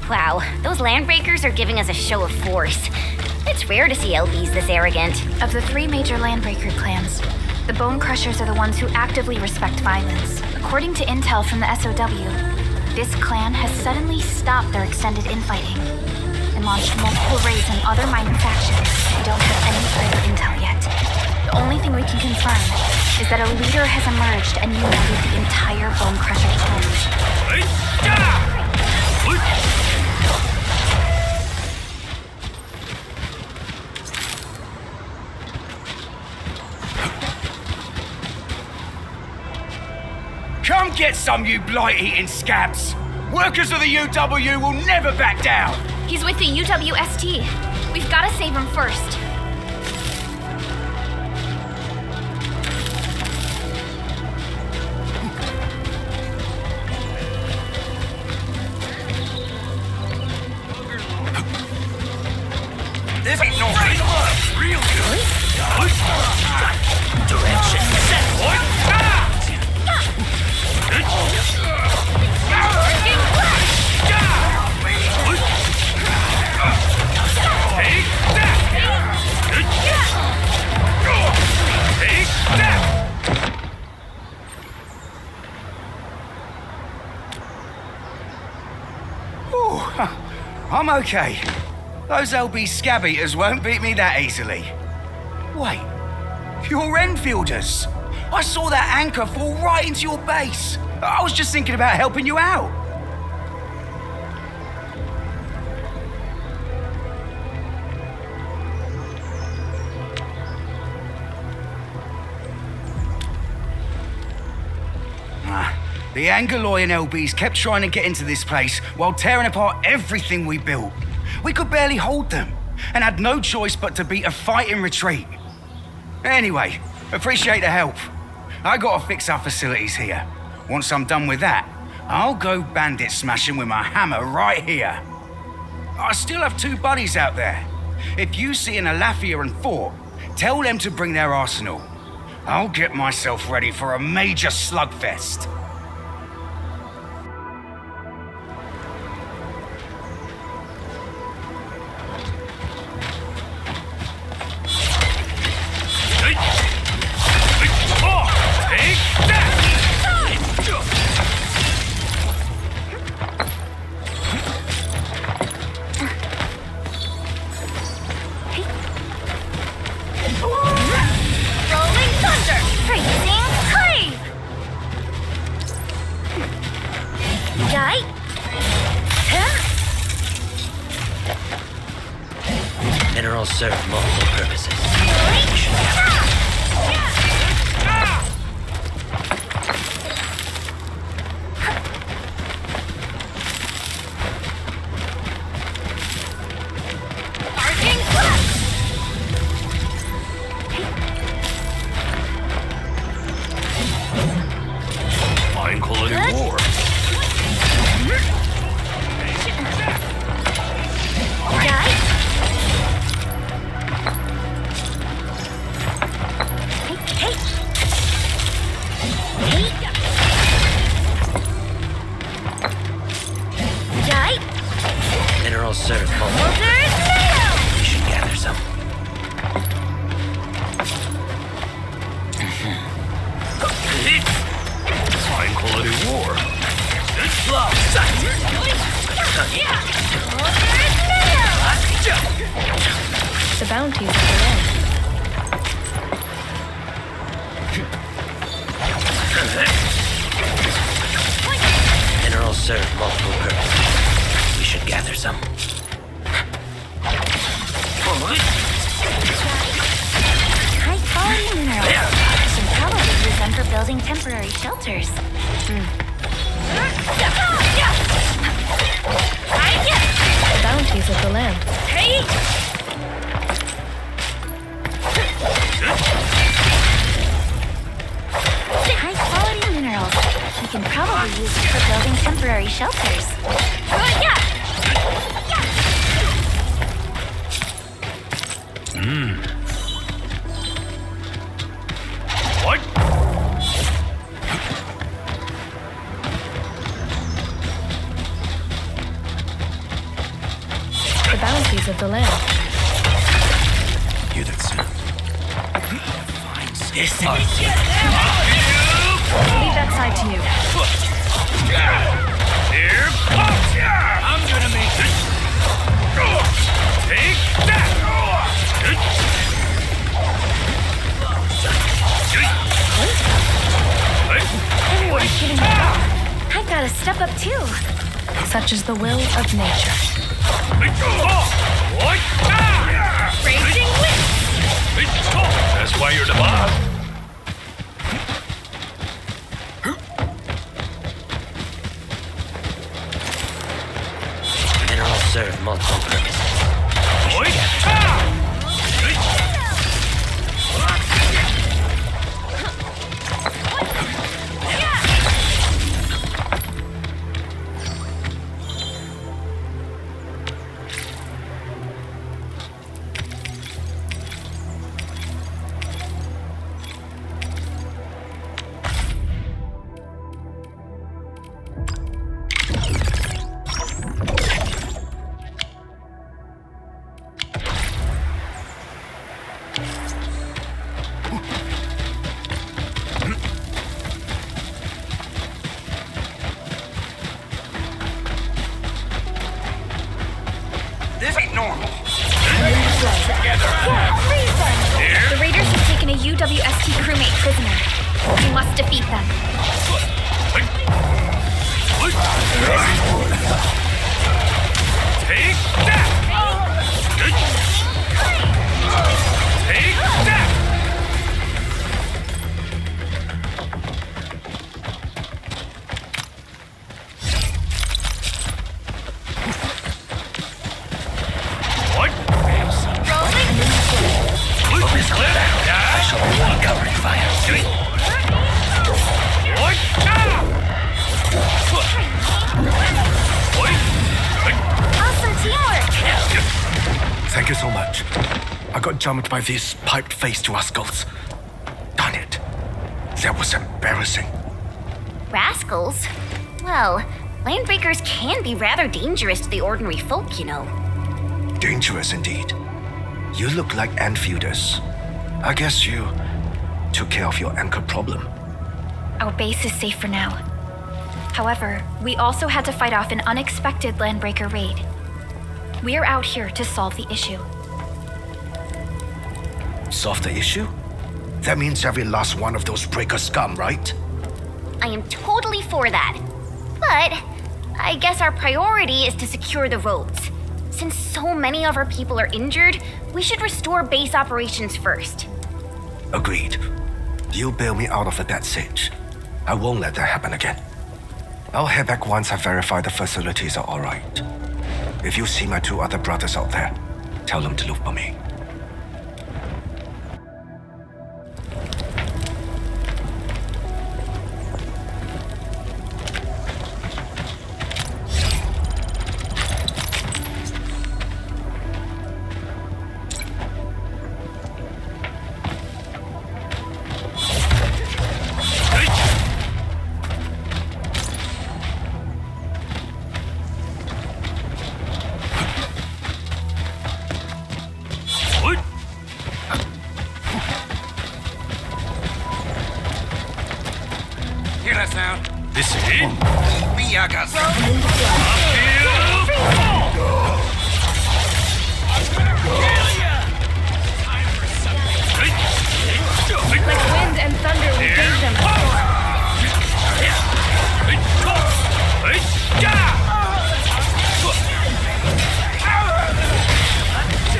Wow, those landbreakers are giving us a show of force. It's rare to see LBs this arrogant. Of the 3 major landbreaker clans, the Bone Crushers are the ones who actively respect violence. According to intel from the SOW, this clan has suddenly stopped their extended infighting and launched multiple raids on other minor factions. We don't have any further intel yet. The only thing we can confirm is that a leader has emerged and united the entire Bone Crusher clan. Come get some, you blight-eating scabs! Workers of the UW will never back down! He's with the UWST. We've got to save him first. This ain't no real good. Direction set, boy! I'm okay. Those LB scab eaters won't beat me that easily. Wait, you're Enfielders. I saw that anchor fall right into your base. I was just thinking about helping you out. The Angaloyan LBs kept trying to get into this place while tearing apart everything we built. We could barely hold them and had no choice but to beat a fighting retreat. Anyway, appreciate the help. I gotta fix our facilities here. Once I'm done with that, I'll go bandit smashing with my hammer right here. I still have 2 buddies out there. If you see an Alafia and Fort, tell them to bring their arsenal. I'll get myself ready for a major slugfest. Minerals serve multiple purposes. Fine quality war. Minerals serve multiple purposes. We should gather some. Fine quality war. The bounties are below. Minerals serve multiple purposes. We should gather some. High quality minerals. Should probably use them for building temporary shelters. The bounties of the land. High quality minerals. We can probably use it for building temporary shelters. What? boundaries of the land. Hear that sound? This Leave that side to you. Here comes ya! I'm gonna make it. Take that! Everyone's getting up. I've got to step up too. Such is the will of nature. Raging wind! That's why you're the boss. minerals serve multiple purposes. This ain't normal. The raiders have taken a UWST crewmate prisoner. We must defeat them. Take that! Take that! What? Focus on that. I shall be covering fire. What? Awesome teamwork! Thank you so much. I got jumped by these piped-faced rascals. Darn it. That was embarrassing. Rascals? Well, landbreakers can be rather dangerous to the ordinary folk, you know. Dangerous indeed. You look like Enfielders. I guess you took care of your anchor problem. Our base is safe for now. However, we also had to fight off an unexpected landbreaker raid. We're out here to solve the issue. Solve the issue? That means every last one of those breaker scum, right? I am totally for that. But I guess our priority is to secure the roads. Since so many of our people are injured, we should restore base operations first. Agreed. You bail me out of a bad sitch. I won't let that happen again. I'll head back once I verify the facilities are alright. If you see my two other brothers out there, tell them to look for me. What? Hear that sound? This is it? Biagas. Like wind and thunder, we gave them a storm.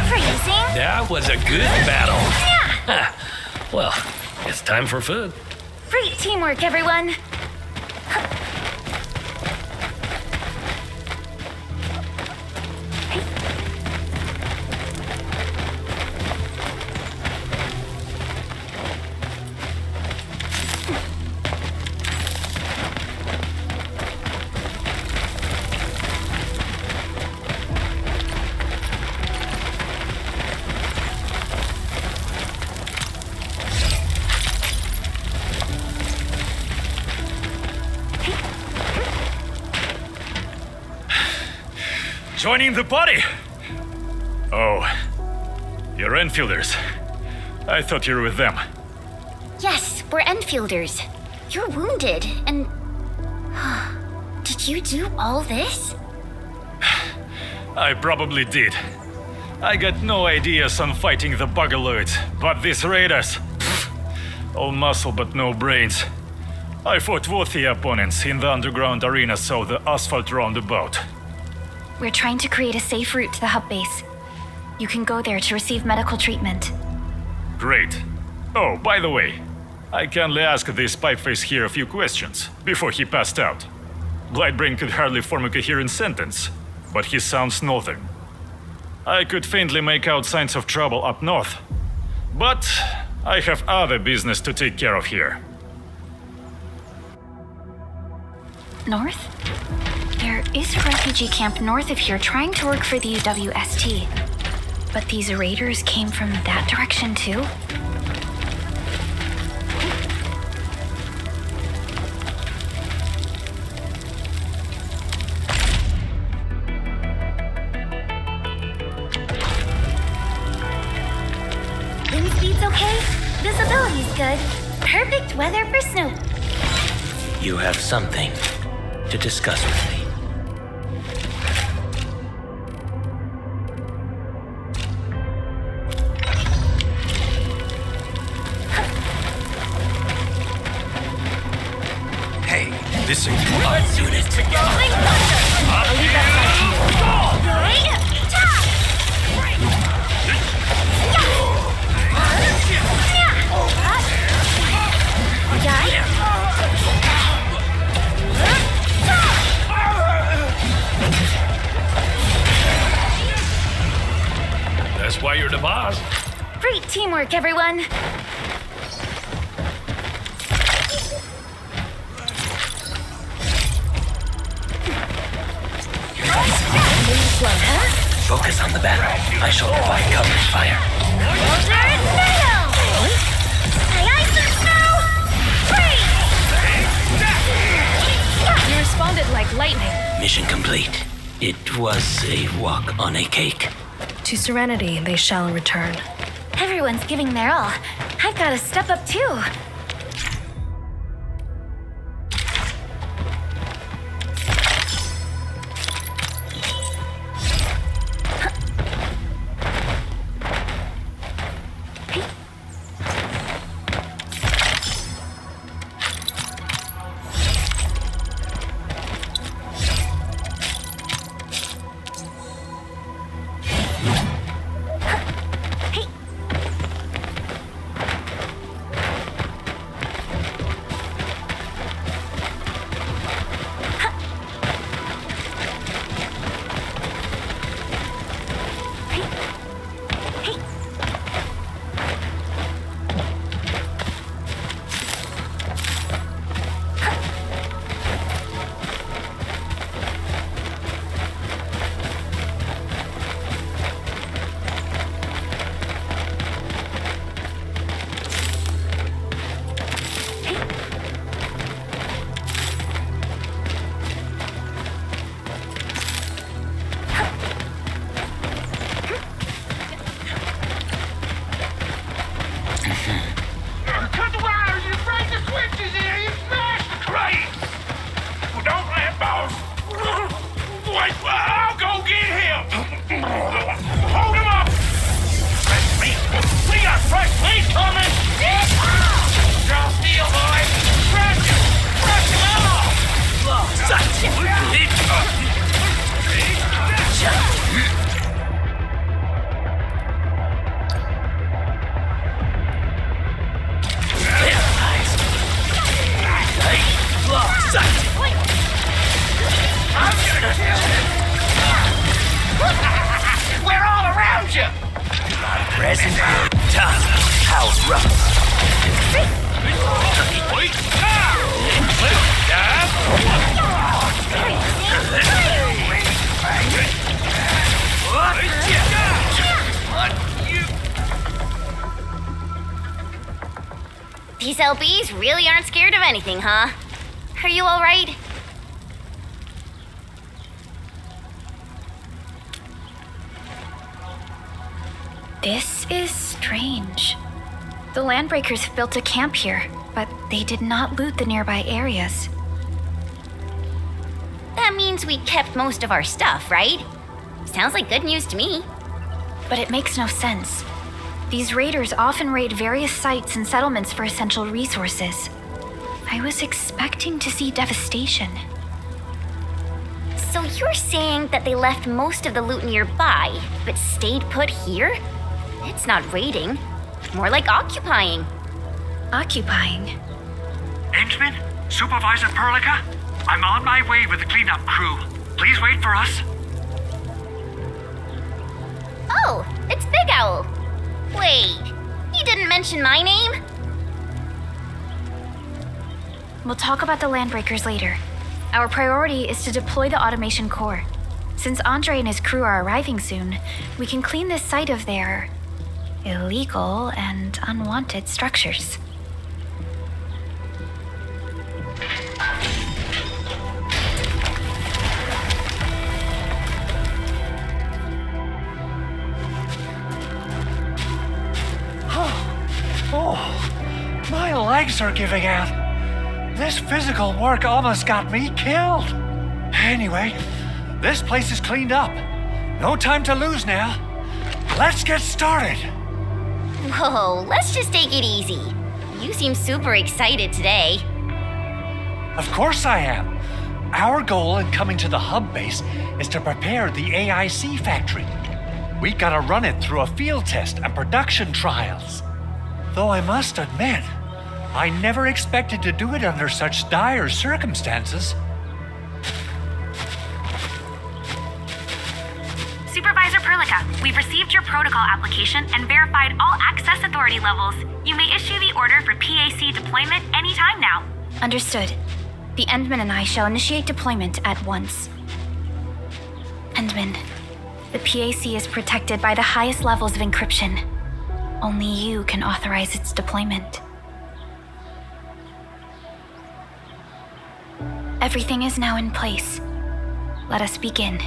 Freezing? That was a good battle. Huh. Well, it's time for food. Great teamwork, everyone. Joining the party. Oh, you're Enfielders. I thought you were with them. Yes, we're Enfielders. You're wounded, and... Did you do all this? I probably did. I got no ideas on fighting the Bugaloids, but these raiders... all muscle but no brains. I fought worthy opponents in the underground arena, so the asphalt roundabout. We're trying to create a safe route to the hub base. You can go there to receive medical treatment. Great. Oh, by the way, I kindly asked this pipeface here a few questions before he passed out. Blightbrain could hardly form a coherent sentence, but he sounds northern. I could faintly make out signs of trouble up north, but I have other business to take care of here. North? There is a refugee camp north of here trying to work for the UWST. But these raiders came from that direction too? Wind speed's okay. Visibility's good. Perfect weather for snow. You have something to discuss with me. Hey, listen. Let's unit together. I'll leave that side to you. That's why you're the boss. Great teamwork, everyone. Focus on the battle. I shall provide cover fire. You responded like lightning. Mission complete. It was a walk on a cake. To Serenity, they shall return. Everyone's giving their all. I've got to step up too. Cut the wires, you break the switches here, you smash the crates! Well, don't let boss. Wait, I'll go get him! Hold him up! Fresh meat! We got fresh meat coming! Draw steel, boys! Fresh him! Fresh him out! I'm gonna kill him! We're all around you! Present time. How rough. Wait! These LBs really aren't scared of anything, huh? Are you all right? This is strange. The Landbreakers built a camp here, but they did not loot the nearby areas. That means we kept most of our stuff, right? Sounds like good news to me. But it makes no sense. These raiders often raid various sites and settlements for essential resources. I was expecting to see devastation. So you're saying that they left most of the loot nearby, but stayed put here? It's not raiding. More like occupying. Occupying? Endman? Supervisor Perlica? I'm on my way with the cleanup crew. Please wait for us. Oh, it's Big Owl. Wait, you didn't mention my name? We'll talk about the Landbreakers later. Our priority is to deploy the automation core. Since Andre and his crew are arriving soon, we can clean this site of their illegal and unwanted structures. Oh, my legs are giving out. This physical work almost got me killed. Anyway, this place is cleaned up. No time to lose now. Let's get started. Whoa, let's just take it easy. You seem super excited today. Of course I am. Our goal in coming to the hub base is to prepare the AIC factory. We gotta run it through a field test and production trials. Though I must admit, I never expected to do it under such dire circumstances. Supervisor Perlica, we've received your protocol application and verified all access authority levels. You may issue the order for PAC deployment anytime now. Understood. The Endman and I shall initiate deployment at once. Endman, the PAC is protected by the highest levels of encryption. Only you can authorize its deployment. Everything is now in place. Let us begin.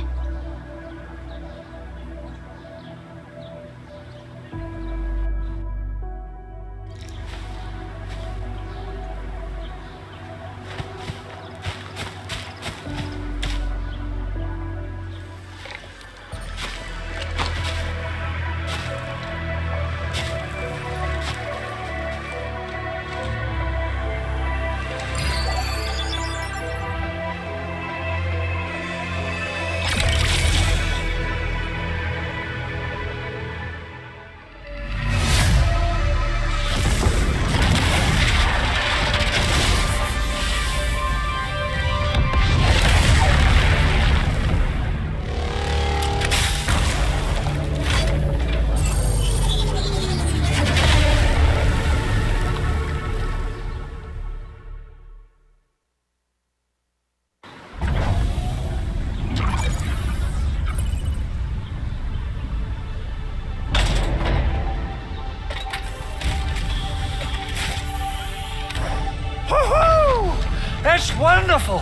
It's wonderful!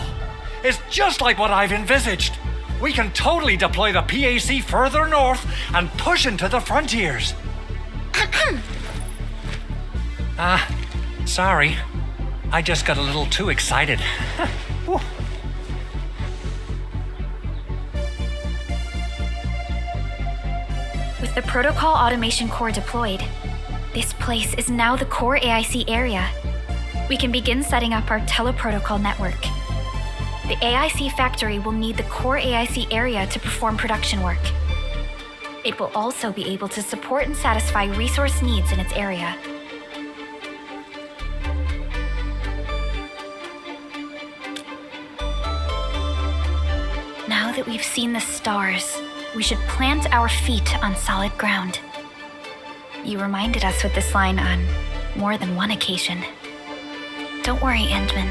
It's just like what I've envisaged. We can totally deploy the PAC further north and push into the frontiers. Sorry. I just got a little too excited. With the protocol automation core deployed, this place is now the core AIC area. We can begin setting up our teleprotocol network. The AIC factory will need the core AIC area to perform production work. It will also be able to support and satisfy resource needs in its area. Now that we've seen the stars, we should plant our feet on solid ground. You reminded us with this line on more than one occasion. Don't worry, Endman.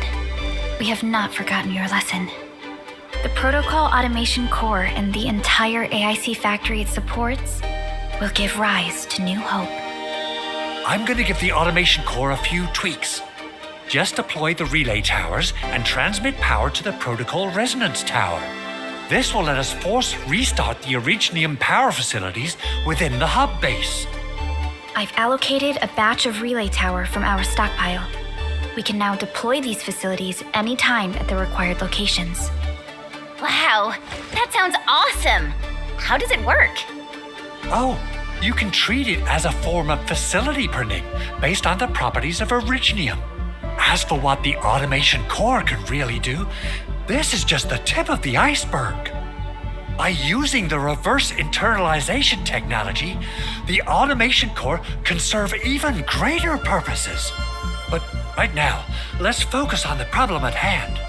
We have not forgotten your lesson. The protocol automation core and the entire AIC factory it supports will give rise to new hope. I'm going to give the automation core a few tweaks. Just deploy the relay towers and transmit power to the protocol resonance tower. This will let us force restart the Originium power facilities within the hub base. I've allocated a batch of relay tower from our stockpile. We can now deploy these facilities anytime at the required locations. Wow, that sounds awesome! How does it work? Oh, you can treat it as a form of facility printing based on the properties of Originium. As for what the automation core can really do, this is just the tip of the iceberg. By using the reverse internalization technology, the automation core can serve even greater purposes. But right now, let's focus on the problem at hand.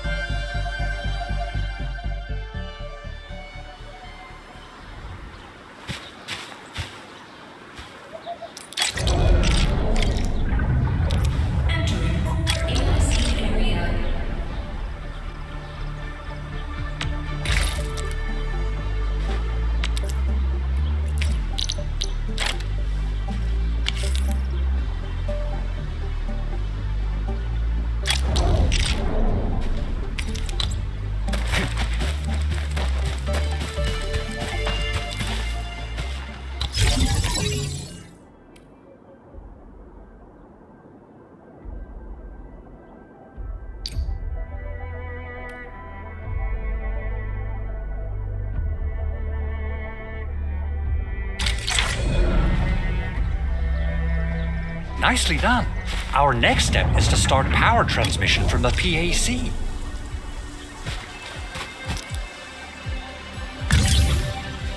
Nicely done. Our next step is to start power transmission from the PAC.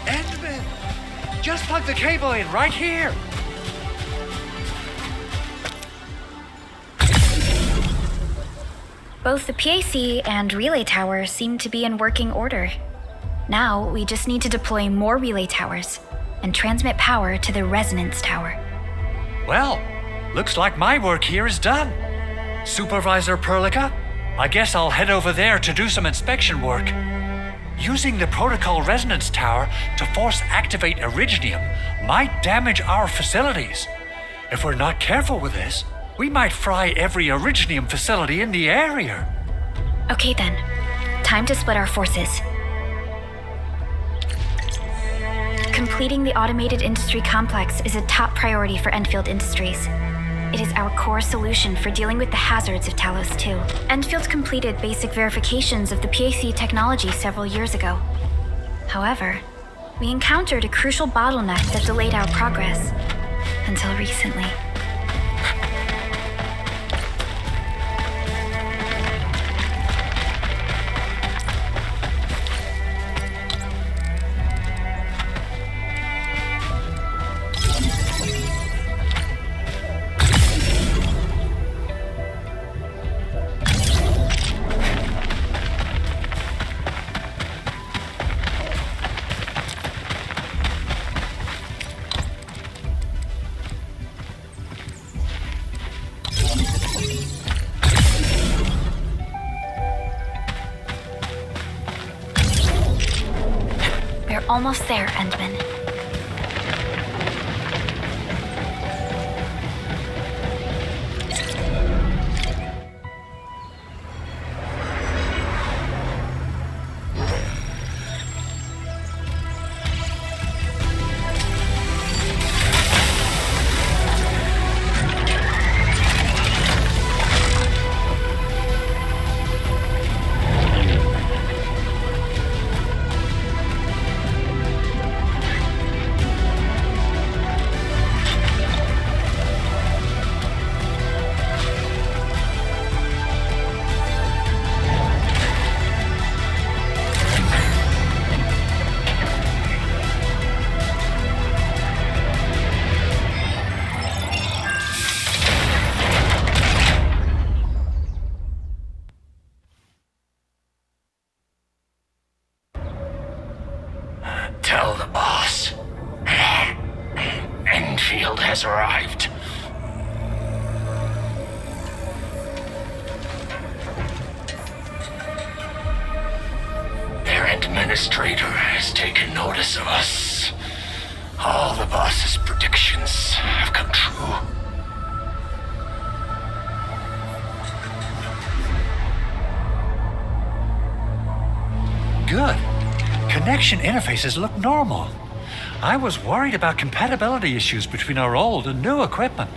Endman! Just plug the cable in right here. Both the PAC and relay tower seem to be in working order. Now, we just need to deploy more relay towers and transmit power to the resonance tower. Well, looks like my work here is done. Supervisor Perlica, I guess I'll head over there to do some inspection work. Using the protocol resonance tower to force activate Originium might damage our facilities. If we're not careful with this, we might fry every Originium facility in the area. Okay then, time to split our forces. Completing the automated industry complex is a top priority for Endfield Industries. It is our core solution for dealing with the hazards of Talos 2. Endfield completed basic verifications of the PAC technology several years ago. However, we encountered a crucial bottleneck that delayed our progress until recently. We're almost there, Endman. Tell the boss. Endfield has arrived. Their administrator has taken notice of us. All the boss's predictions have come true. Good. Connection interfaces look normal. I was worried about compatibility issues between our old and new equipment.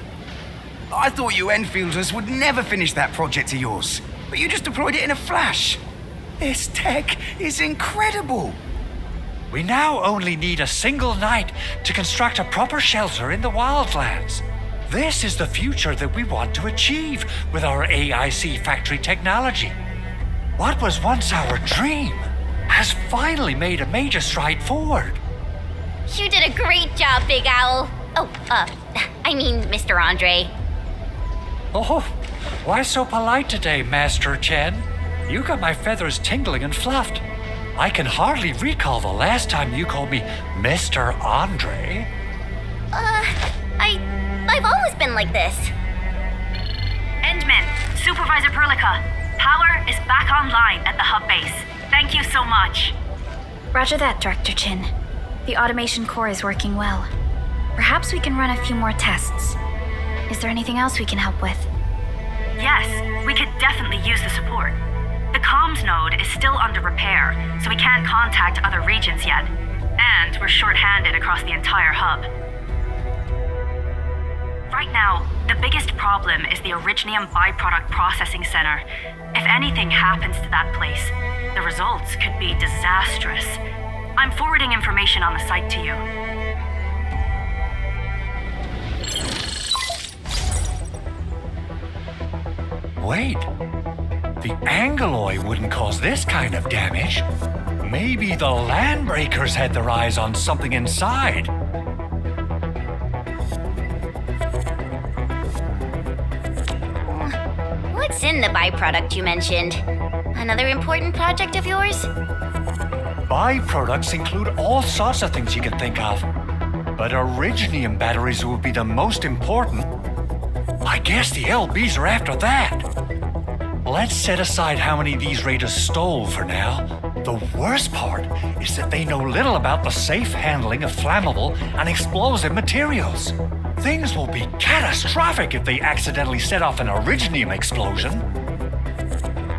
I thought you Enfielders would never finish that project of yours, but you just deployed it in a flash. This tech is incredible. We now only need a single night to construct a proper shelter in the wildlands. This is the future that we want to achieve with our AIC factory technology. What was once our dream has finally made a major stride forward. You did a great job, Big Owl. Oh, I mean, Mr. Andre. Oh, why so polite today, Master Chen? You got my feathers tingling and fluffed. I can hardly recall the last time you called me Mr. Andre. I've always been like this. Endman, Supervisor Perlica, power is back online at the hub base. Thank you so much. Roger that, Director Chin. The automation core is working well. Perhaps we can run a few more tests. Is there anything else we can help with? Yes, we could definitely use the support. The comms node is still under repair, so we can't contact other regions yet. And we're short-handed across the entire hub. Right now, the biggest problem is the Originium byproduct processing center. If anything happens to that place, the results could be disastrous. I'm forwarding information on the site to you. Wait, the Angeloy wouldn't cause this kind of damage. Maybe the Landbreakers had their eyes on something inside. What's in the byproduct you mentioned? Another important project of yours? Byproducts include all sorts of things you can think of. But Originium batteries would be the most important. I guess the LBs are after that. Let's set aside how many these raiders stole for now. The worst part is that they know little about the safe handling of flammable and explosive materials. Things will be catastrophic if they accidentally set off an Originium explosion.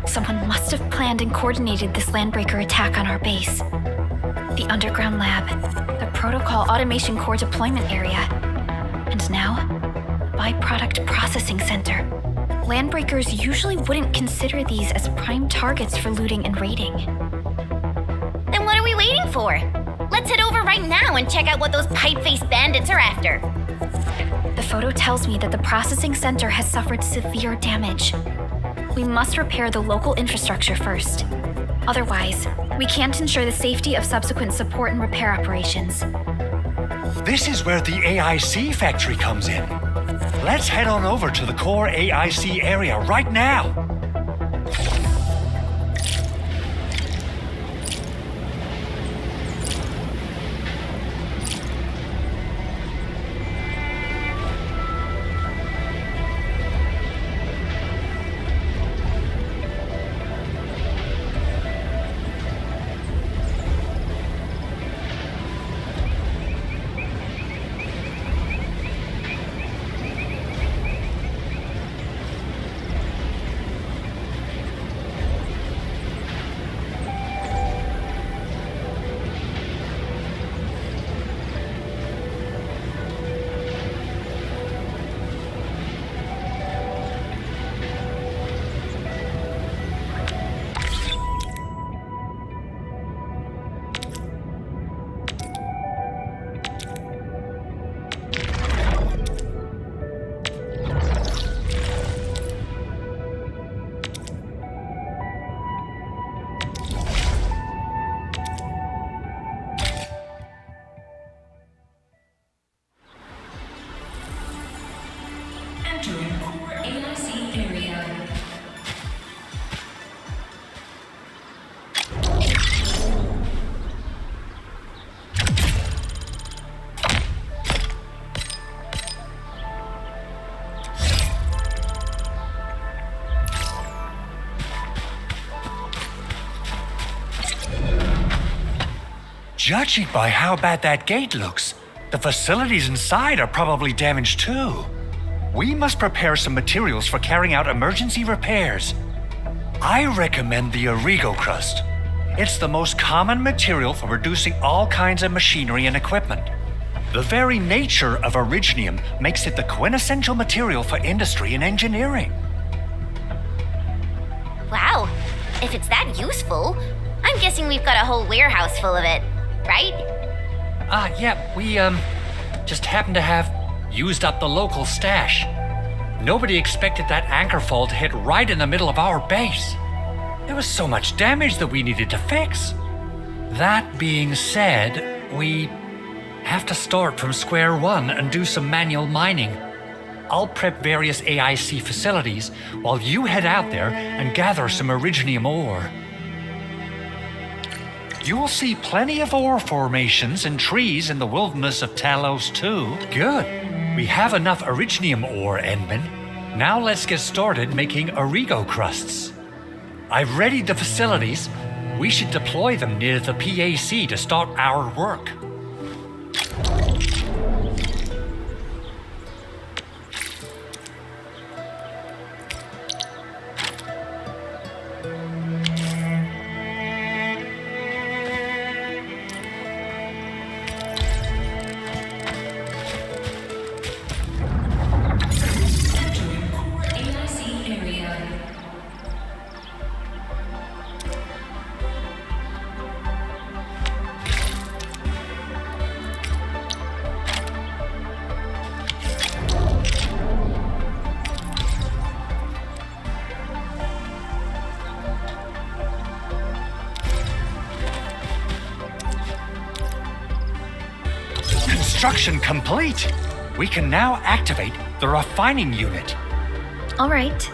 Someone must have planned and coordinated this Landbreaker attack on our base. The underground lab, the protocol automation core deployment area, and now, the byproduct processing center. Landbreakers usually wouldn't consider these as prime targets for looting and raiding. Then what are we waiting for? Let's head over right now and check out what those pipe-faced bandits are after. The photo tells me that the processing center has suffered severe damage. We must repair the local infrastructure first. Otherwise, we can't ensure the safety of subsequent support and repair operations. This is where the AIC factory comes in. Let's head on over to the core AIC area right now. Entering core AIC area. Judging by how bad that gate looks, the facilities inside are probably damaged too. We must prepare some materials for carrying out emergency repairs. I recommend the Origo crust. It's the most common material for producing all kinds of machinery and equipment. The very nature of Originium makes it the quintessential material for industry and engineering. Wow, if it's that useful, I'm guessing we've got a whole warehouse full of it, right? Yeah, we, just happen to have used up the local stash. Nobody expected that anchor fall to hit right in the middle of our base. There was so much damage that we needed to fix. That being said, we have to start from square one and do some manual mining. I'll prep various AIC facilities while you head out there and gather some Originium ore. You'll see plenty of ore formations and trees in the wilderness of Talos too. Good. We have enough Originium ore, Endman. Now let's get started making Origo crusts. I've readied the facilities. We should deploy them near the PAC to start our work. Construction complete. We can now activate the refining unit. All right.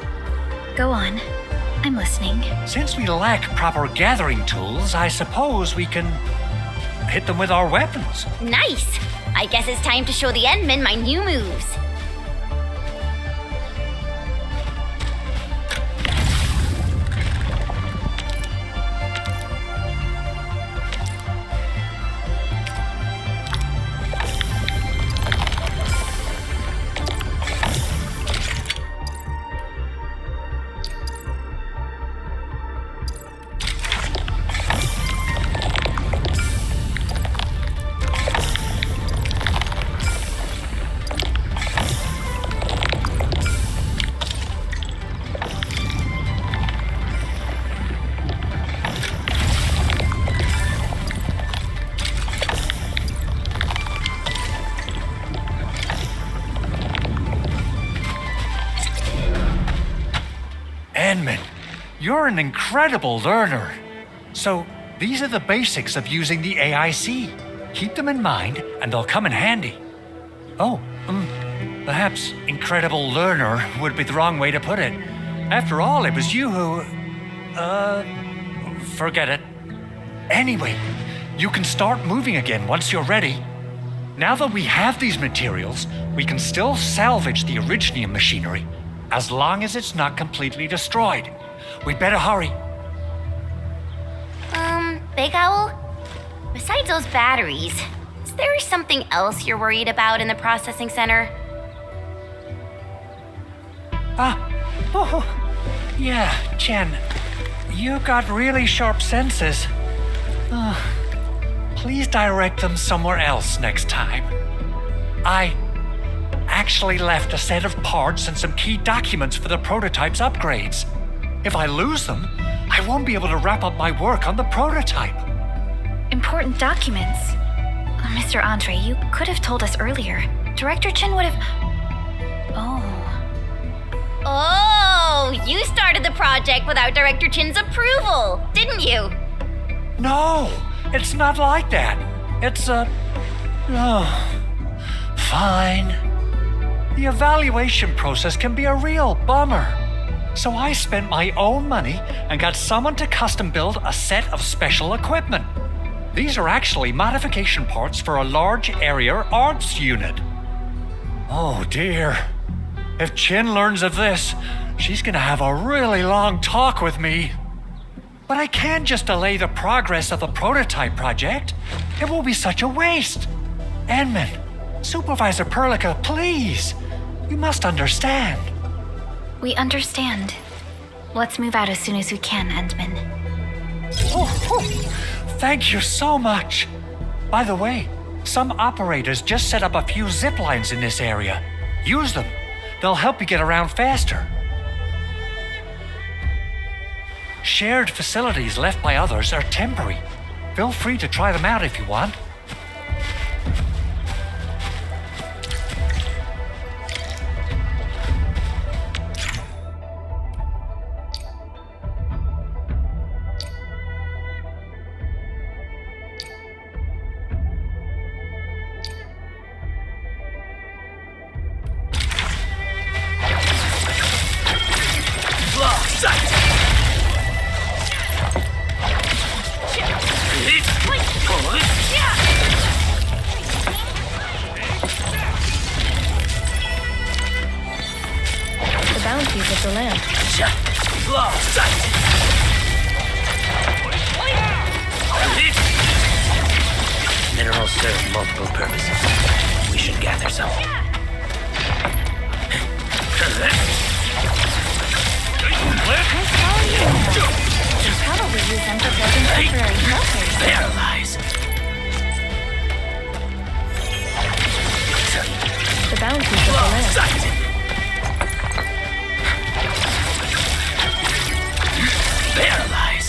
Go on. I'm listening. Since we lack proper gathering tools, I suppose we can hit them with our weapons. Nice! I guess it's time to show the Endmen my new moves. Endman, you're an incredible learner. So, these are the basics of using the AIC. Keep them in mind, and they'll come in handy. Oh, perhaps incredible learner would be the wrong way to put it. After all, it was you who... forget it. Anyway, you can start moving again once you're ready. Now that we have these materials, we can still salvage the Originium machinery, as long as it's not completely destroyed. We'd better hurry. Big Owl? Besides those batteries, is there something else you're worried about in the processing center? Yeah, Jen. You got really sharp senses. Please direct them somewhere else next time. I actually left a set of parts and some key documents for the prototype's upgrades. If I lose them, I won't be able to wrap up my work on the prototype. Important documents? Mr. Andre, you could have told us earlier. Director Chin would have... Oh, you started the project without Director Chin's approval, didn't you? No, it's not like that. It's fine. The evaluation process can be a real bummer. So I spent my own money and got someone to custom build a set of special equipment. These are actually modification parts for a large area arts unit. Oh dear. If Chin learns of this, she's gonna have a really long talk with me. But I can't just delay the progress of the prototype project. It will be such a waste. Endman, Supervisor Perlica, please. You must understand. We understand. Let's move out as soon as we can, Endman. Oh, thank you so much. By the way, Some operators just set up a few zip lines in this area. Use them. They'll help you get around faster. Shared facilities left by others are temporary. Feel free to try them out if you want. The land. Minerals serve multiple purposes. We should gather some. Should probably use them for building temporary shelters. Paralyze. The bounties of the land. Paralyze.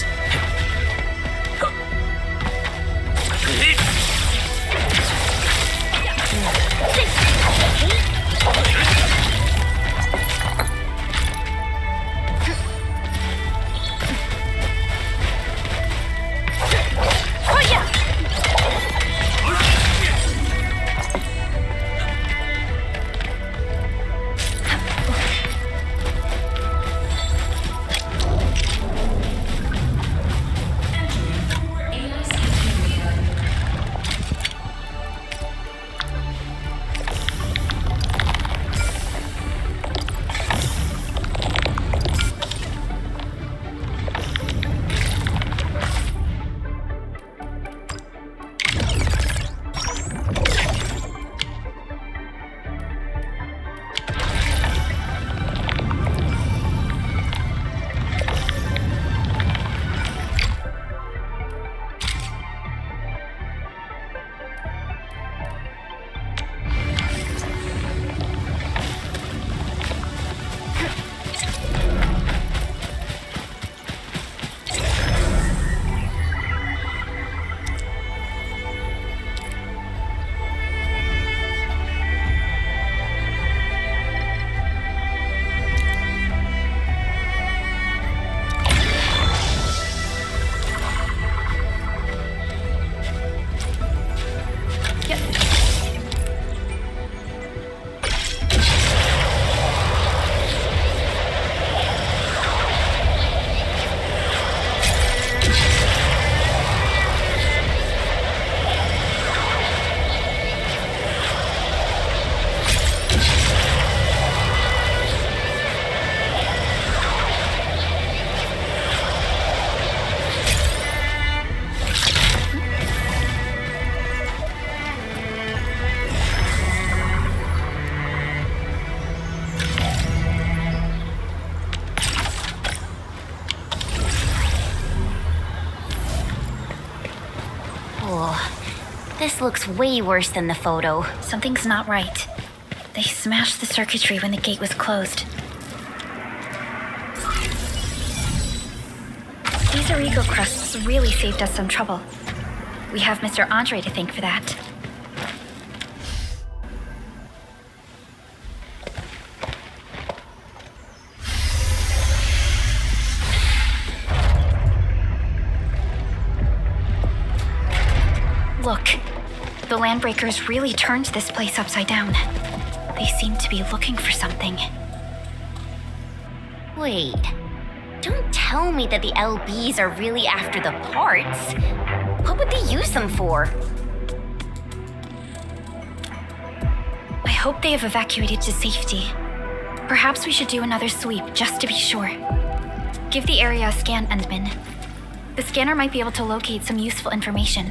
This looks way worse than the photo. Something's not right. They smashed the circuitry when the gate was closed. These Origo crusts really saved us some trouble. We have Mr. Andre to thank for that. Look, the Landbreakers really turned this place upside down. They seem to be looking for something. Wait, don't tell me that the LBs are really after the parts. What would they use them for? I hope they have evacuated to safety. Perhaps we should do another sweep just to be sure. Give the area a scan, Endman. The scanner might be able to locate some useful information.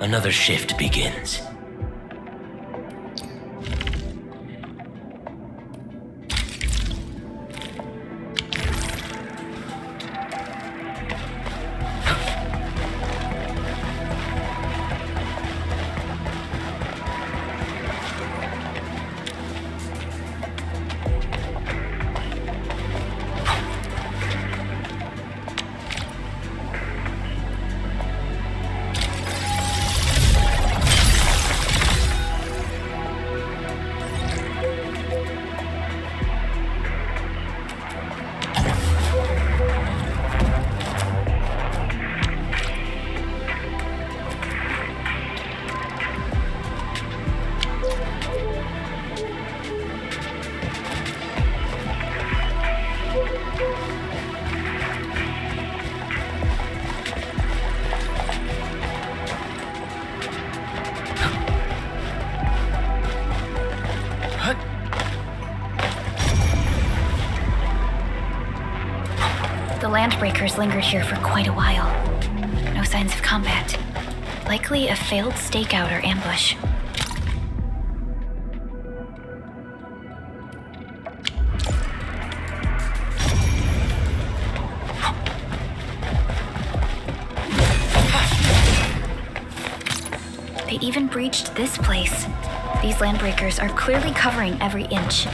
Another shift begins. The landbreakers lingered here for quite a while. No signs of combat. Likely a failed stakeout or ambush. They even breached this place. These landbreakers are clearly covering every inch.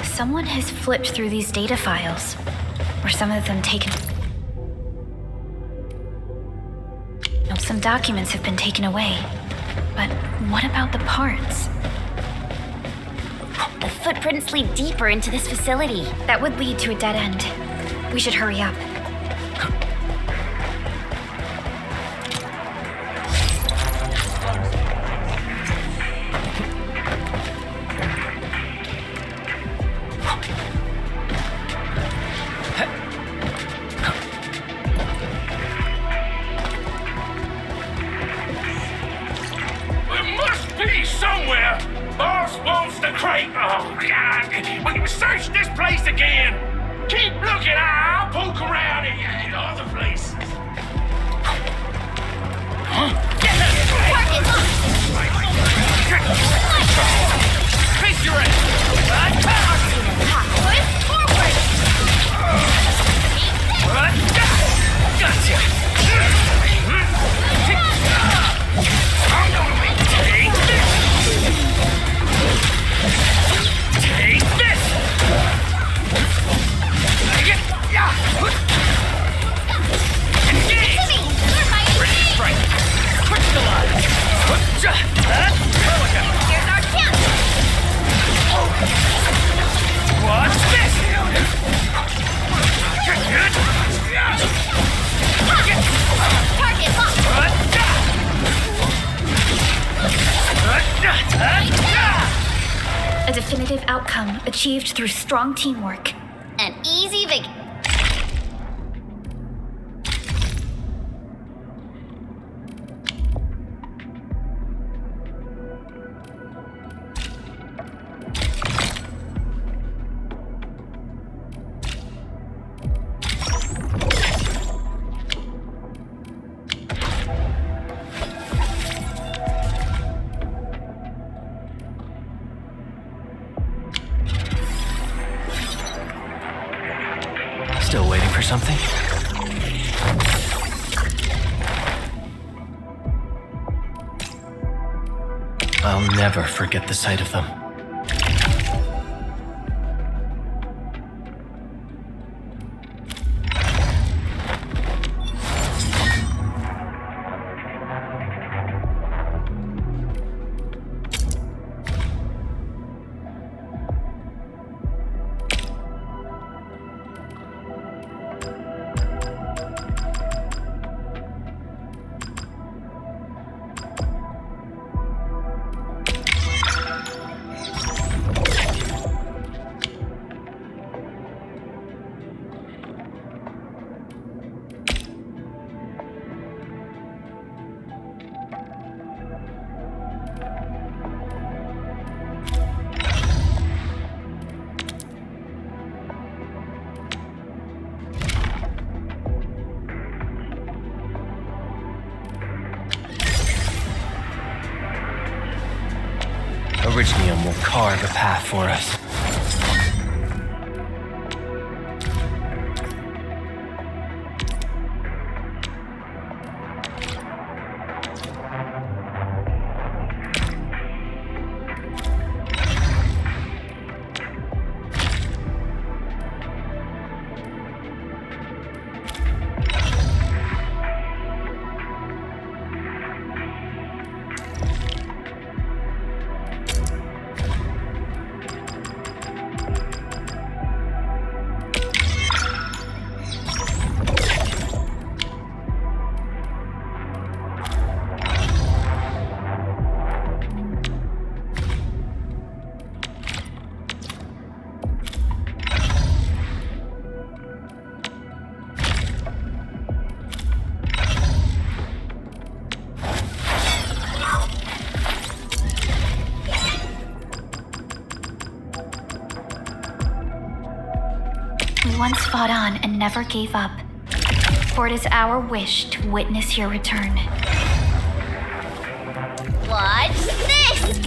Someone has flipped through these data files, or some of them taken. No, some documents have been taken away. But what about the parts? The footprints lead deeper into this facility. That would lead to a dead end. We should hurry up. We can search this place again. Keep looking. I'll poke around in other places. Face your ass. Gotcha. I'm gonna make take this. A definitive outcome achieved through strong teamwork. An easy victory. Still waiting for something? will never forget the sight of them. Originum will carve a path for us. We once fought on and never gave up. For it is our wish to witness your return. Watch this!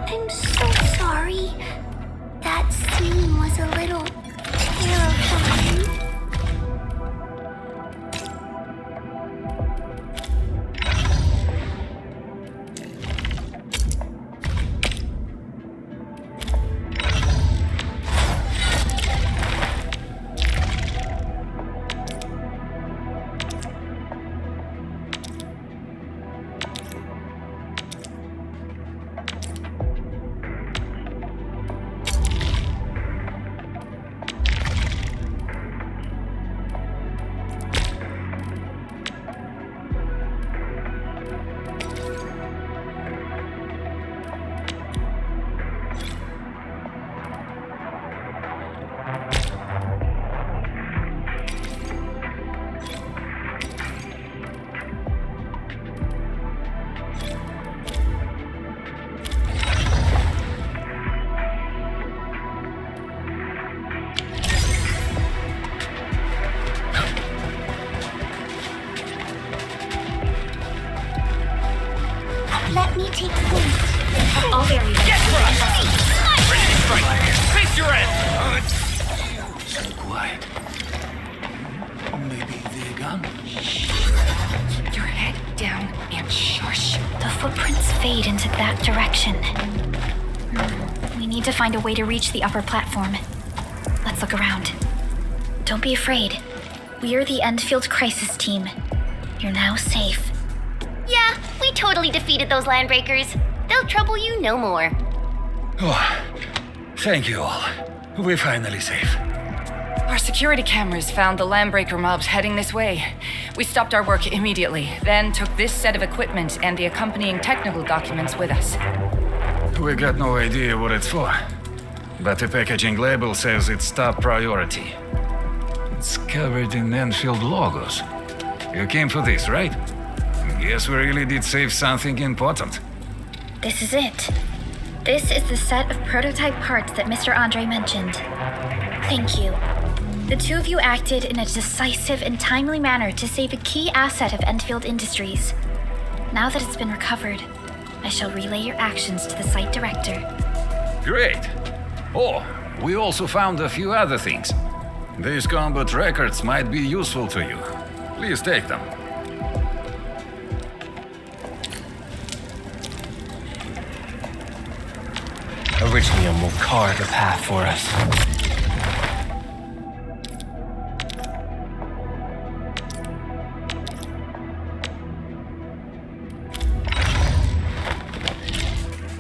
I'm so sorry. That scene was a little terrifying. Let me take point. I'll bury them. Get for us! Ready to strike! Face your end! So quiet. Maybe they're gone. Your head down and shush. The footprints fade into that direction. We need to find a way to reach the upper platform. Let's look around. Don't be afraid. We are the Endfield crisis team. You're now safe. Yeah, we totally defeated those landbreakers. They'll trouble you no more. Oh, thank you all. We're finally safe. Our security cameras found the landbreaker mobs heading this way. We stopped our work immediately, then took this set of equipment and the accompanying technical documents with us. We got no idea what it's for, but the packaging label says it's top priority. It's covered in Endfield logos. You came for this, right? Guess we really did save something important. This is it. This is the set of prototype parts that Mr. Andre mentioned. Thank you. The two of you acted in a decisive and timely manner to save a key asset of Endfield Industries. Now that it's been recovered, I shall relay your actions to the site director. Great. Oh, we also found a few other things. These combat records might be useful to you. Please take them. Orignium will carve a path for us.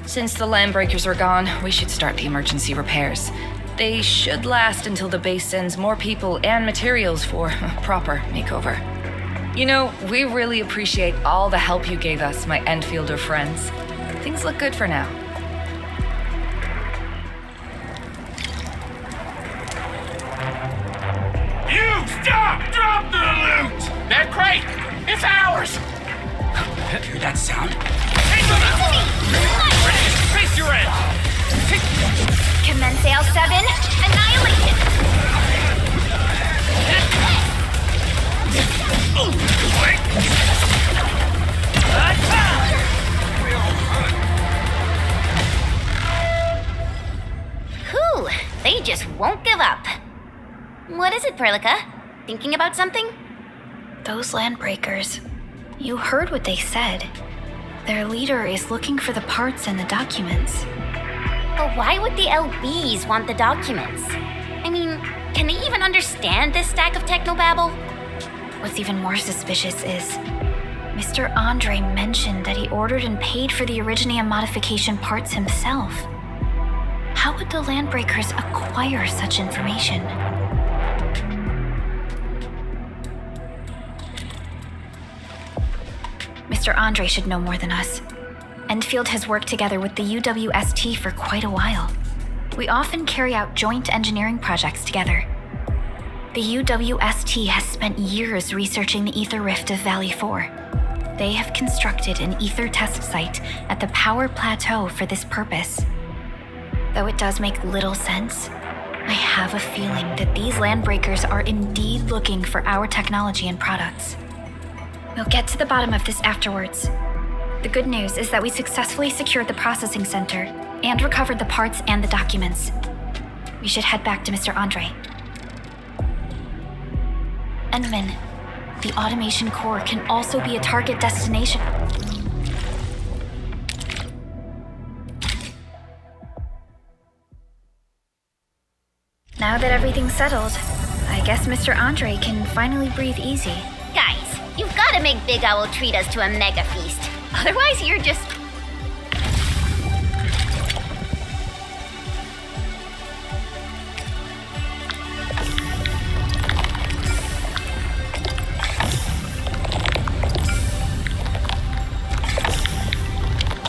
Since the Landbreakers are gone, we should start the emergency repairs. They should last until the base sends more people and materials for a proper makeover. You know, we really appreciate all the help you gave us, my Endfielder friends. Things look good for now. You stop! Drop the loot! That crate! It's ours! Hear that sound? Face your end! Commence AL7, annihilation! Whew, they just won't give up. What is it, Perlica? Thinking about something? Those Landbreakers. You heard what they said. Their leader is looking for the parts and the documents. But why would the LBs want the documents? I mean, can they even understand this stack of technobabble? What's even more suspicious is Mr. Andre mentioned that he ordered and paid for the Orignium modification parts himself. How would the Landbreakers acquire such information? Mr. Andre should know more than us. Endfield has worked together with the UWST for quite a while. We often carry out joint engineering projects together. The UWST has spent years researching the ether rift of Valley 4. They have constructed an ether test site at the power plateau for this purpose. Though it does make little sense, I have a feeling that these Landbreakers are indeed looking for our technology and products. We'll get to the bottom of this afterwards. The good news is that we successfully secured the processing center and recovered the parts and the documents. We should head back to Mr. Andre. Endman, the automation core can also be a target destination. Now that everything's settled, I guess Mr. Andre can finally breathe easy. Guys, you've gotta make Big Owl treat us to a mega feast. Otherwise, you're just...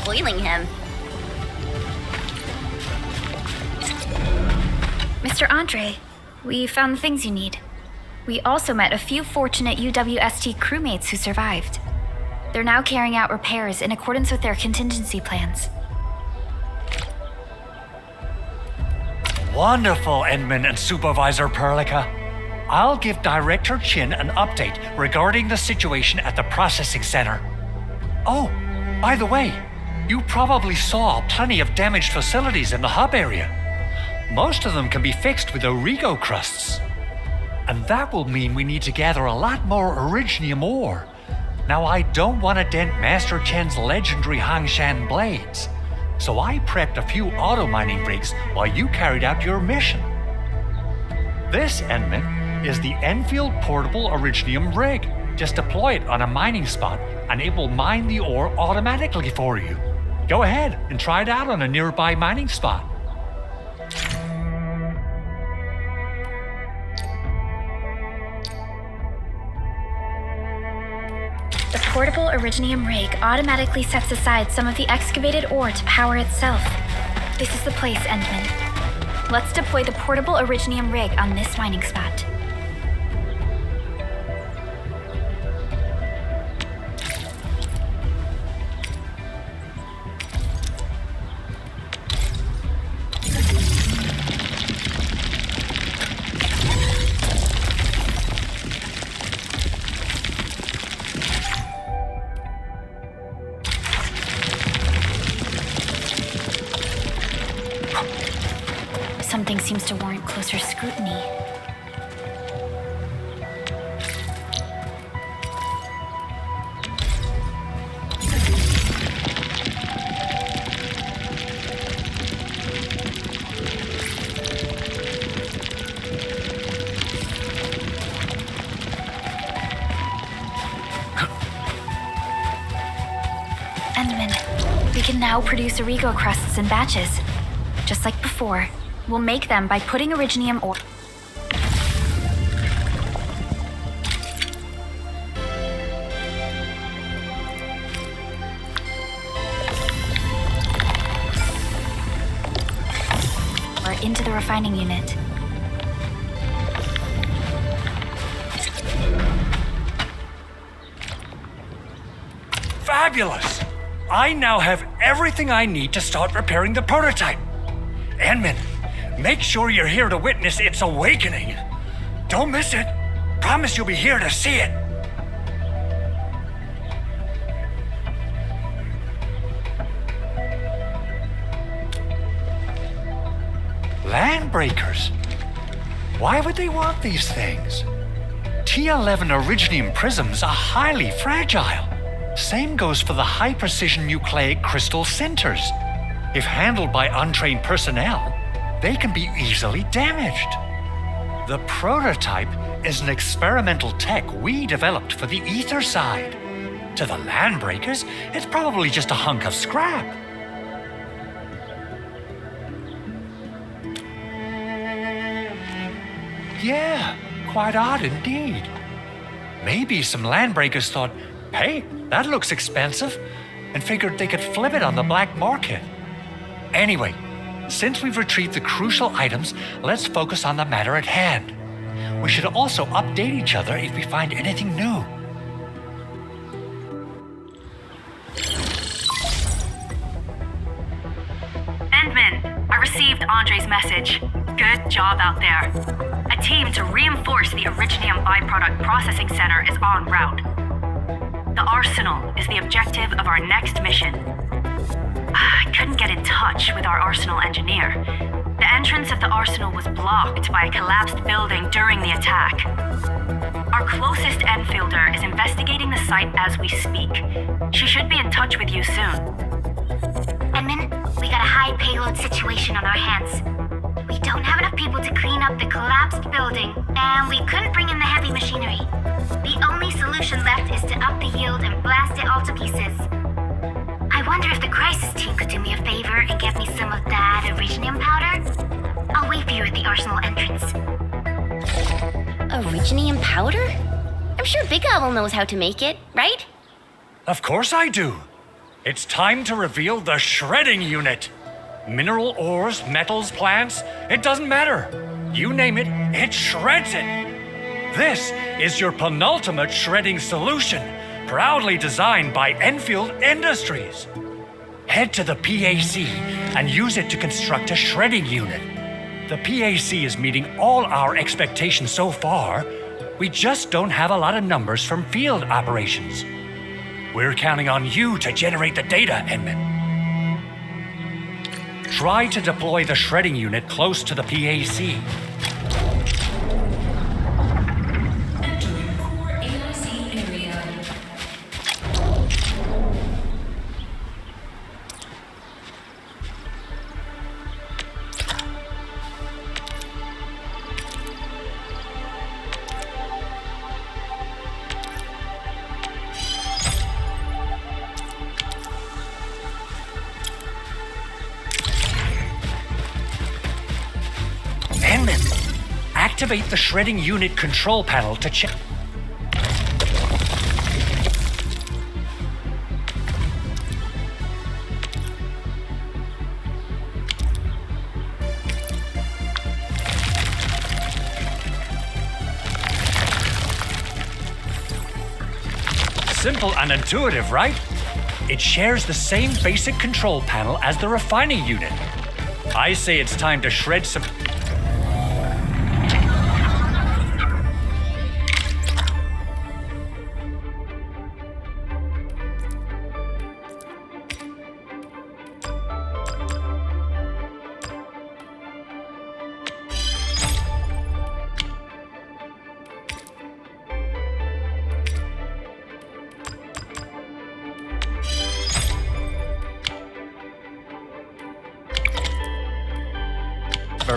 boiling him. Mr. Andre, we found the things you need. We also met a few fortunate UWST crewmates who survived. They're now carrying out repairs in accordance with their contingency plans. Wonderful, Endman and Supervisor Perlica. I'll give Director Chin an update regarding the situation at the processing center. Oh, by the way, you probably saw plenty of damaged facilities in the hub area. Most of them can be fixed with Origo crusts. And that will mean we need to gather a lot more Orignium ore. Now, I don't want to dent Master Chen's legendary Hangshan blades, so I prepped a few auto mining rigs while you carried out your mission. This, Endman, is the Enfield Portable Orignium rig. Just deploy it on a mining spot and it will mine the ore automatically for you. Go ahead and try it out on a nearby mining spot. The portable Orignium rig automatically sets aside some of the excavated ore to power itself. This is the place, Endman. Let's deploy the portable Orignium rig on this mining spot. something seems to warrant closer scrutiny. We can now produce Origo crusts in batches. Just like before, we'll make them by putting Originium ore into the refining unit. Fabulous! I now have everything I need to start repairing the prototype. Enman, make sure you're here to witness its awakening. Don't miss it. Promise you'll be here to see it. Landbreakers? Why would they want these things? T11 Originium prisms are highly fragile. Same goes for the high-precision nucleic crystal centers. If handled by untrained personnel, they can be easily damaged. The prototype is an experimental tech we developed for the ether side. To the Landbreakers, it's probably just a hunk of scrap. Yeah, quite odd indeed. Maybe some Landbreakers thought, hey, that looks expensive, and figured they could flip it on the black market. Anyway, since we've retrieved the crucial items, let's focus on the matter at hand. We should also update each other if we find anything new. Endman, I received Andre's message. Good job out there. A team to reinforce the Originium byproduct processing center is en route. The Arsenal is the objective of our next mission. I couldn't get in touch with our Arsenal engineer. The entrance of the Arsenal was blocked by a collapsed building during the attack. Our closest Enfielder is investigating the site as we speak. She should be in touch with you soon. Edmund, we got a high payload situation on our hands. We don't have enough people to clean up the collapsed building, and we couldn't bring in the heavy machinery. The only solution left is to up the yield and blast it all to pieces. I wonder if the crisis team could do me a favor and get me some of that Originium powder? I'll wait for you at the Arsenal entrance. Originium powder? I'm sure Big Owl knows how to make it, right? Of course I do. It's time to reveal the shredding unit. Mineral ores, metals, plants, it doesn't matter. You name it, it shreds it. This is your penultimate shredding solution, proudly designed by Endfield Industries. Head to the PAC and use it to construct a shredding unit. The PAC is meeting all our expectations so far. We just don't have a lot of numbers from field operations. We're counting on you to generate the data, Edmund. Try to deploy the shredding unit close to the PAC. Entering core AIC area. Activate the shredding unit control panel to check. Simple and intuitive, right? It shares the same basic control panel as the refining unit. I say it's time to shred some.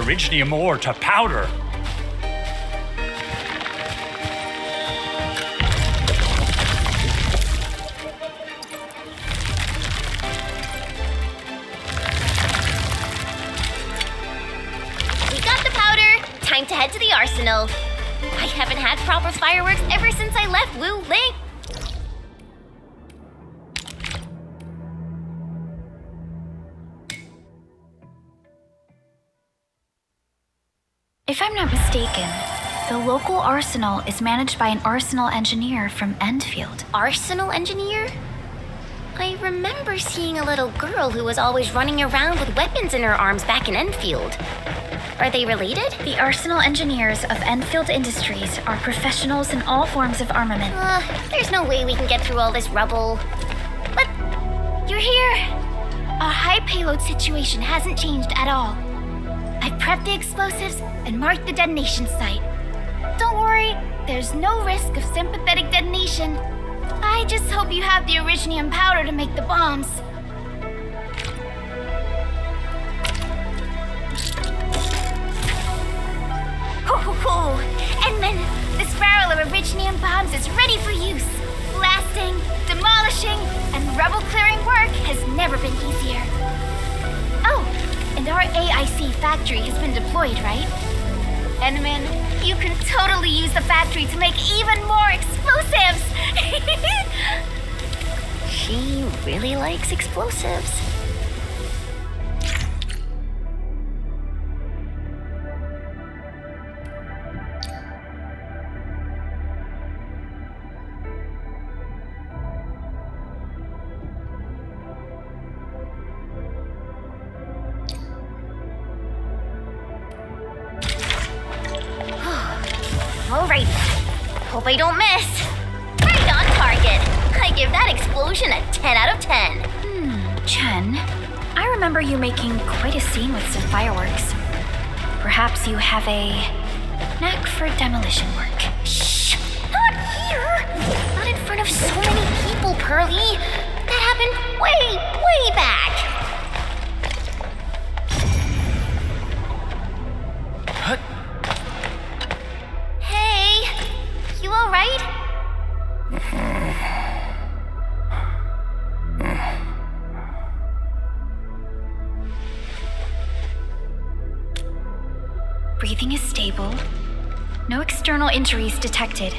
originium ore to powder. We got the powder. Time to head to the arsenal. I haven't had proper fireworks ever since I left Wu Ling. If I'm not mistaken, the local arsenal is managed by an arsenal engineer from Endfield. Arsenal engineer? I remember seeing a little girl who was always running around with weapons in her arms back in Endfield. Are they related? The arsenal engineers of Endfield Industries are professionals in all forms of armament. There's no way we can get through all this rubble. But you're here. Our high payload situation hasn't changed at all. I've prepped the explosives and marked the detonation site. Don't worry, there's no risk of sympathetic detonation. I just hope you have the originium powder to make the bombs. And then this barrel of originium bombs is ready for use. Blasting, demolishing, and rubble-clearing work has never been easier. Oh, and our AIC factory has been deployed, right? Enman, you can totally use the factory to make even more explosives! She really likes explosives. Alright, hope I don't miss. Right on target. I give that explosion a 10 out of 10. Chen, I remember you making quite a scene with some fireworks. Perhaps you have a knack for demolition work. Shh! Not here! Not in front of so many people, Pearly. That happened way back. You all right? Breathing is stable. No external injuries detected.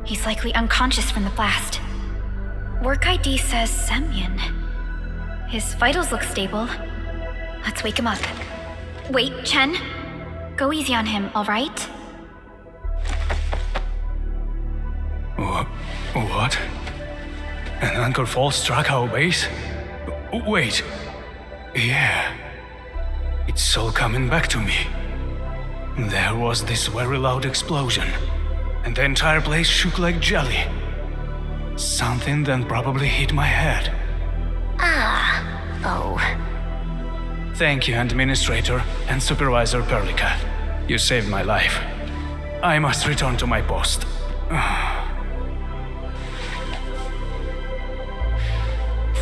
He's likely unconscious from the blast. Work ID says Semyon. His vitals look stable. Let's wake him up. Wait, Chen. Go easy on him, all right? What? An anchor fall struck our base? Wait. Yeah. It's all coming back to me. There was this very loud explosion, and the entire place shook like jelly. Something then probably hit my head. Oh. Thank you, Administrator and Supervisor Perlica. You saved my life. I must return to my post.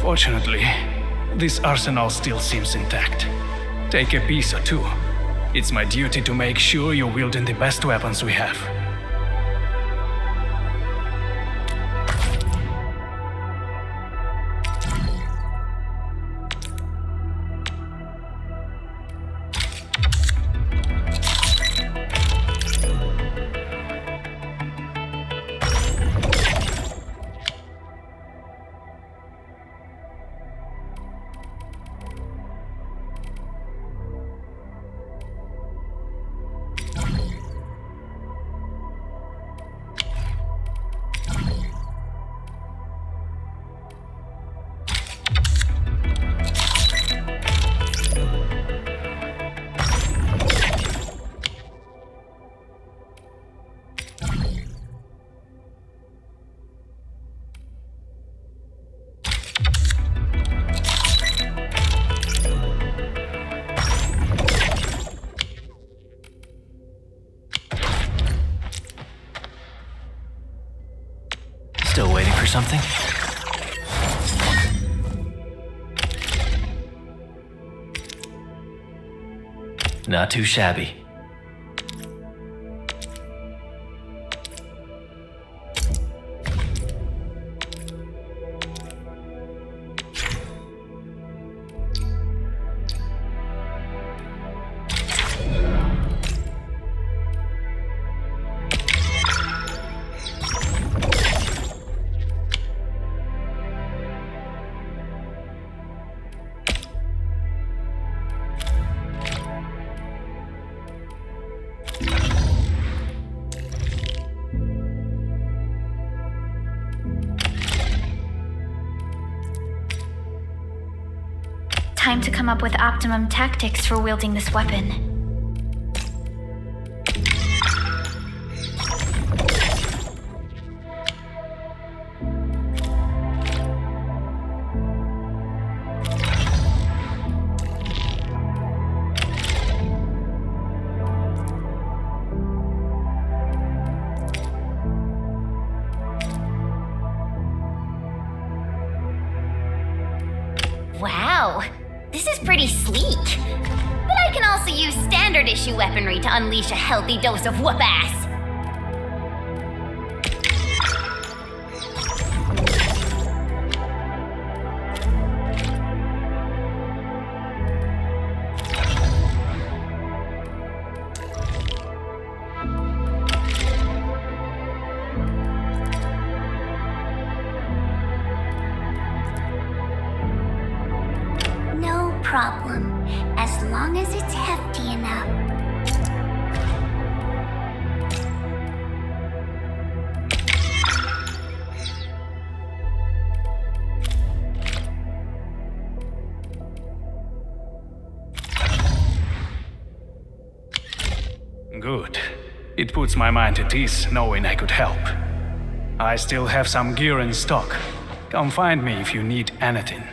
Fortunately, this arsenal still seems intact. Take a piece or two. It's my duty to make sure you're wielding the best weapons we have. Still waiting for something? Not too shabby. Time to come up with optimum tactics for wielding this weapon. Wow, this is pretty sleek. But I can also use standard issue weaponry to unleash a healthy dose of whoop-ass. No problem, as long as it's hefty enough. Good. It puts my mind at ease knowing I could help. I still have some gear in stock. Come find me if you need anything.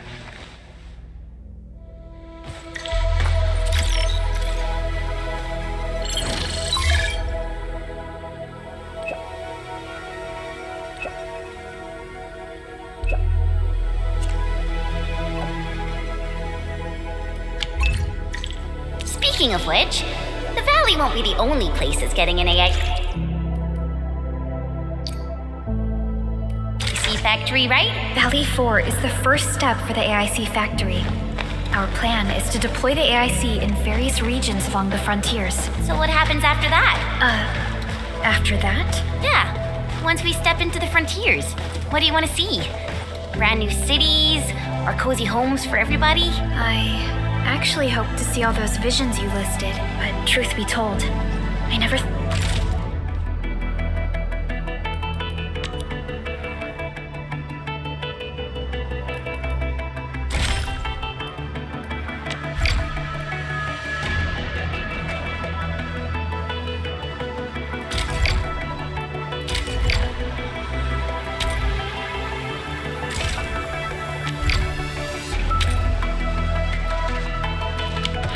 Speaking of which, the valley won't be the only place that's getting an AIC factory, right? Valley 4 is the first step for the AIC factory. Our plan is to deploy the AIC in various regions along the frontiers. So what happens after that? After that? Yeah, once we step into the frontiers, what do you want to see? Brand new cities? Or cozy homes for everybody? I actually hoped to see all those visions you listed, but truth be told, I never...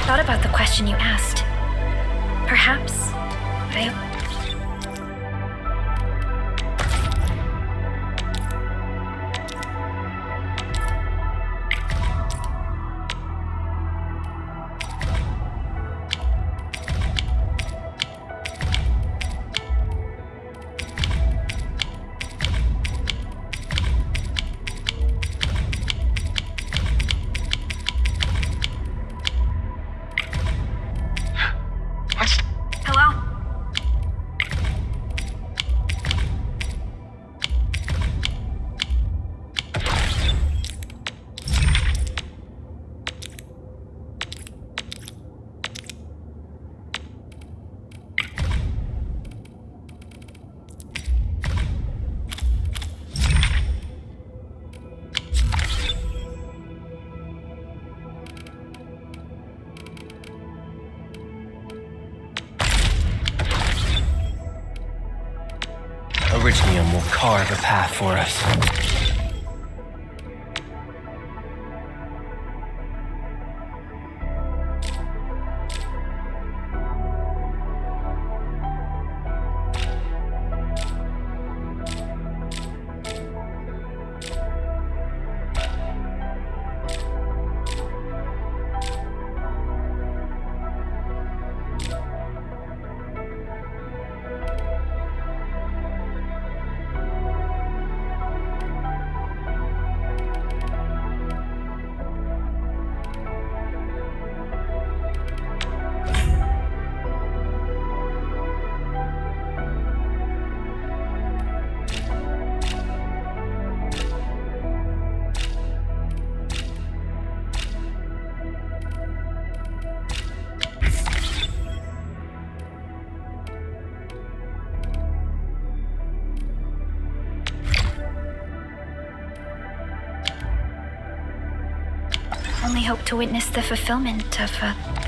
thought about the question you asked. Perhaps I... Arknights will carve a path for us. only hope to witness the fulfillment of a